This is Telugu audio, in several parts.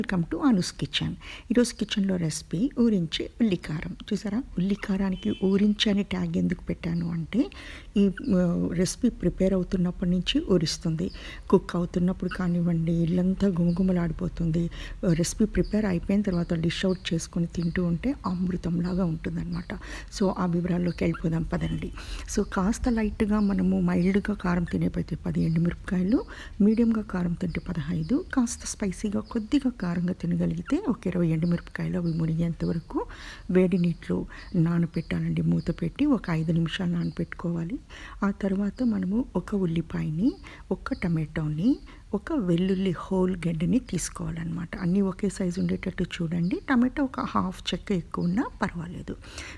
Welcome to Anu's kitchen. ఈరోజు కిచెన్లో రెసిపీ ఊరించే ఉల్లికారం. చూసారా, ఉల్లికారానికి ఊరించి అని ట్యాగ్ ఎందుకు పెట్టాను అంటే ఈ రెసిపీ ప్రిపేర్ అవుతున్నప్పటి నుంచి ఊరిస్తుంది. కుక్ అవుతున్నప్పుడు కానివ్వండి, ఇల్లంతా గుమగుమలాడిపోతుంది. రెసిపీ ప్రిపేర్ అయిపోయిన తర్వాత డిష్ అవుట్ చేసుకొని తింటూ ఉంటే అమృతంలాగా ఉంటుందన్నమాట. సో ఆ వివరాల్లోకి వెళ్ళిపోదాం పదండి. సో కాస్త లైట్గా మనము మైల్డ్గా కారం తినేపైతే 10 ఎండుమిరపకాయలు, మీడియంగా కారం తింటే 15, కాస్త స్పైసీగా కొద్దిగా కారంగా తినగలిగితే ఒక 20 ఎండుమిరపకాయలు అవి మునిగేంత వరకు వేడి నీటిలో నానపెట్టాలండి. మూత పెట్టి ఒక 5 నిమిషాలు నానపెట్టుకోవాలి. ఆ తర్వాత మనము ఒక ఉల్లిపాయని, ఒక టమాటోని, ఒక వెల్లుల్లి హోల్ గడ్డని తీసుకోవాలన్నమాట. అన్నీ ఒకే సైజు ఉండేటట్టు చూడండి. టమాటో ఒక హాఫ్ చెక్క ఎక్కువ ఉన్నా పర్వాలేదు.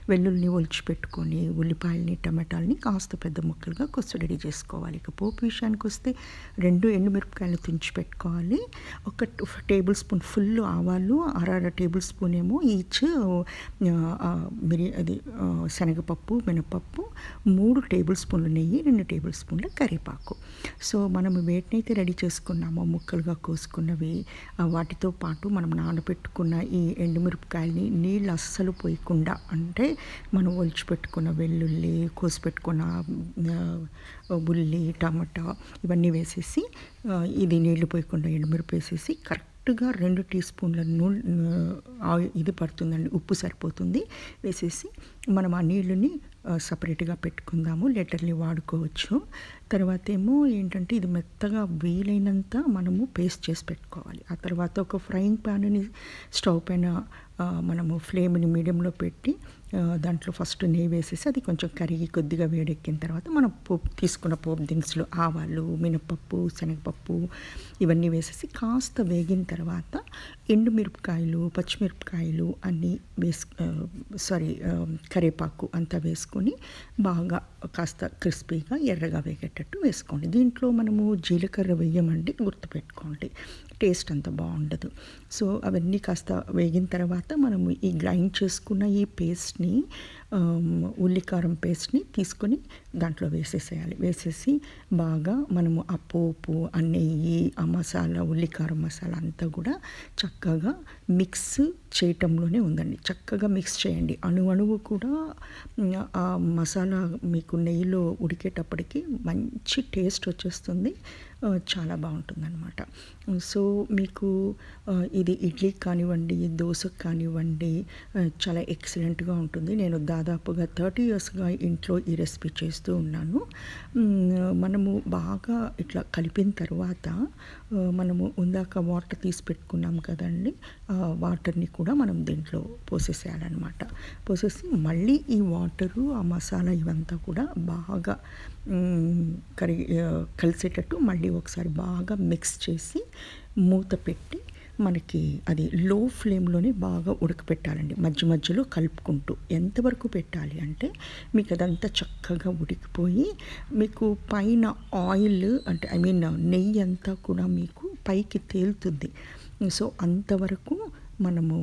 వెల్లుల్లిని ఒలిచిపెట్టుకొని ఉల్లిపాయలని, టమాటాలని కాస్త పెద్ద ముక్కలుగా కొద్ది రెడీ చేసుకోవాలి. ఇక పోపు విషయానికి వస్తే 2 ఎండుమిరపకాయలు తుంచి పెట్టుకోవాలి. ఒక టేబుల్ స్పూన్ ఫుల్ ఆవాలు, అర టేబుల్ స్పూన్ ఏమో ఈచ్ శనగపప్పు, మినపప్పు, 3 టేబుల్ స్పూన్లు నెయ్యి, 2 టేబుల్ స్పూన్ల కరివేపాకు. సో మనం వేటినైతే రెడీ చేసుకున్నామో ముక్కలుగా కోసుకున్నవి, వాటితో పాటు మనం నానబెట్టుకున్న ఈ ఎండుమిరపకాయలని నీళ్ళు అస్సలు పోయకుండా, అంటే మనం ఒలిచిపెట్టుకున్న వెల్లుల్లి, కోసిపెట్టుకున్న ఉల్లి, టమాటా ఇవన్నీ వేసేసి, ఇది నీళ్లు పోయకుండా ఎండుమిరప వేసేసి కరెక్ట్గా 2 టీ స్పూన్ల ఇది పడుతుందండి, ఉప్పు సరిపోతుంది వేసేసి మనం ఆ నీళ్ళని సపరేట్గా పెట్టుకుందాము. లెటర్ని వాడుకోవచ్చు. తర్వాత ఏమో ఏంటంటే ఇది మెత్తగా వీలైనంత మనము పేస్ట్ చేసి పెట్టుకోవాలి. ఆ తర్వాత ఒక ఫ్రైయింగ్ ప్యాన్ని స్టవ్ పైన మనము ఫ్లేమ్ని మీడియంలో పెట్టి దాంట్లో ఫస్ట్ నెయ్యి వేసేసి అది కొంచెం కరిగి కొద్దిగా వేడెక్కిన తర్వాత మనం తీసుకున్న పోపు దినుసులు, ఆవాలు, మినపప్పు, శనగపప్పు ఇవన్నీ వేసేసి కాస్త వేగిన తర్వాత ఎండుమిరపకాయలు, పచ్చిమిరపకాయలు అన్నీ కరివేపాకు అంతా వేసుకొని బాగా కాస్త క్రిస్పీగా ఎర్రగా వేగేటట్టు వేసుకోండి. దీంట్లో మనము జీలకర్ర వేయమండి, గుర్తుపెట్టుకోండి, టేస్ట్ అంత బాగుండదు. సో అవన్నీ కాస్త వేగిన తర్వాత మనము ఈ గ్రైండ్ చేసుకున్న ఈ పేస్ట్ని, ఉల్లికారం పేస్ట్ని తీసుకొని దాంట్లో వేసేసేయాలి. వేసేసి బాగా మనము ఆ పోపు, ఆ నెయ్యి, ఆ మసాలా, ఉల్లికారం మసాలా అంతా కూడా చక్కగా మిక్స్ చేయటంలోనే ఉందండి. చక్కగా మిక్స్ చేయండి. అణువు కూడా ఆ మసాలా మీకు నెయ్యిలో ఉడికేటప్పటికి మంచి టేస్ట్ వచ్చేస్తుంది. చాలా బాగుంటుందన్నమాట. సో మీకు ఇది ఇడ్లీకి కానివ్వండి, దోశకు కానివ్వండి, చాలా ఎక్సలెంట్గా ఉంటుంది. నేను దాదాపుగా 30 ఇయర్స్గా ఇంట్లో ఈ రెసిపీ చేస్తూ ఉన్నాను. మనము బాగా ఇట్లా కలిపిన తర్వాత మనము ఇందాక వాటర్ తీసి పెట్టుకున్నాం కదండి, ఆ వాటర్ని కూడా మనం దీంట్లో పోసేసేయాలన్నమాట. పోసేసి మళ్ళీ ఈ వాటరు, ఆ మసాలా ఇవంతా కూడా బాగా కలిసేటట్టు మళ్ళీ ఒకసారి బాగా మిక్స్ చేసి మూత పెట్టి మనకి అది లో ఫ్లేమ్లోనే బాగా ఉడకపెట్టాలండి. మధ్య మధ్యలో కలుపుకుంటూ. ఎంతవరకు పెట్టాలి అంటే మీకు అదంతా చక్కగా ఉడికిపోయి మీకు పైన ఆయిల్, అంటే నెయ్యి అంతా కూడా మీకు పైకి తేలుతుంది. సో అంతవరకు మనము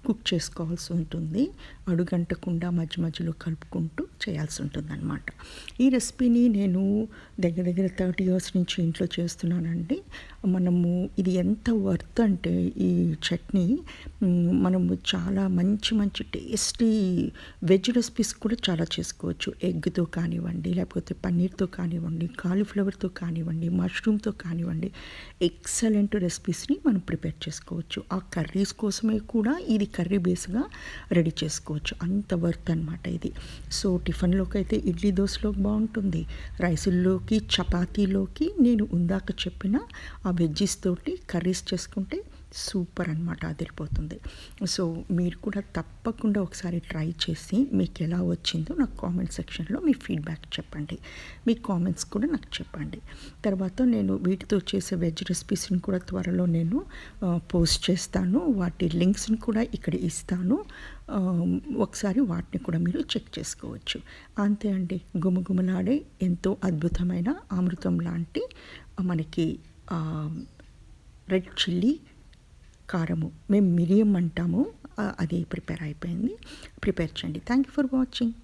కుక్ చేసుకోవాల్సి ఉంటుంది. అడుగంటకుండా మధ్య మధ్యలో కలుపుకుంటూ చేయాల్సి ఉంటుందన్నమాట. ఈ రెసిపీని నేను దగ్గర 30 ఇయర్స్ నుంచి ఇంట్లో చేస్తున్నానండి. మనము ఇది ఎంత వర్త్ అంటే ఈ చట్నీ మనము చాలా మంచి టేస్టీ వెజ్ రెసిపీస్ కూడా చాలా చేసుకోవచ్చు. ఎగ్తో కానివ్వండి, లేకపోతే పన్నీర్తో కానివ్వండి, కాలీఫ్లవర్తో కానివ్వండి, మష్రూమ్తో కానివ్వండి, ఎక్సలెంట్ రెసిపీస్ని మనం ప్రిపేర్ చేసుకోవచ్చు. ఆ కర్రీస్ కోసమే కూడా ఇది కర్రీ బేస్గా రెడీ చేసుకోవచ్చు. అంత వర్త్ అనమాట ఇది. సో టిఫిన్లోకి అయితే ఇడ్లీ, దోశలోకి బాగుంటుంది. రైసుల్లోకి, చపాతీలోకి నేను ఇందాక చెప్పిన ఆ వెజ్జీస్ తోటి కర్రీస్ చేసుకుంటే సూపర్ అనమాట, అదిరిపోతుంది. సో మీరు కూడా తప్పకుండా ఒకసారి ట్రై చేసి మీకు ఎలా వచ్చిందో నాకు కామెంట్ సెక్షన్లో మీ ఫీడ్బ్యాక్ చెప్పండి. మీ కామెంట్స్ కూడా నాకు చెప్పండి. తర్వాత నేను వీటితో చేసే వెజ్ రెసిపీస్ని కూడా త్వరలో నేను పోస్ట్ చేస్తాను. వాటి లింక్స్ని కూడా ఇక్కడ ఇస్తాను. ఒకసారి వాటిని కూడా మీరు చెక్ చేసుకోవచ్చు. అంతే అండి, గుమగుమలాడే ఎంతో అద్భుతమైన అమృతం లాంటి మనకి రెడ్ చిల్లీ కారము, మేము మిరియం అంటాము, అది ప్రిపేర్ అయిపోయింది. ప్రిపేర్ చేయండి. Thank you for watching.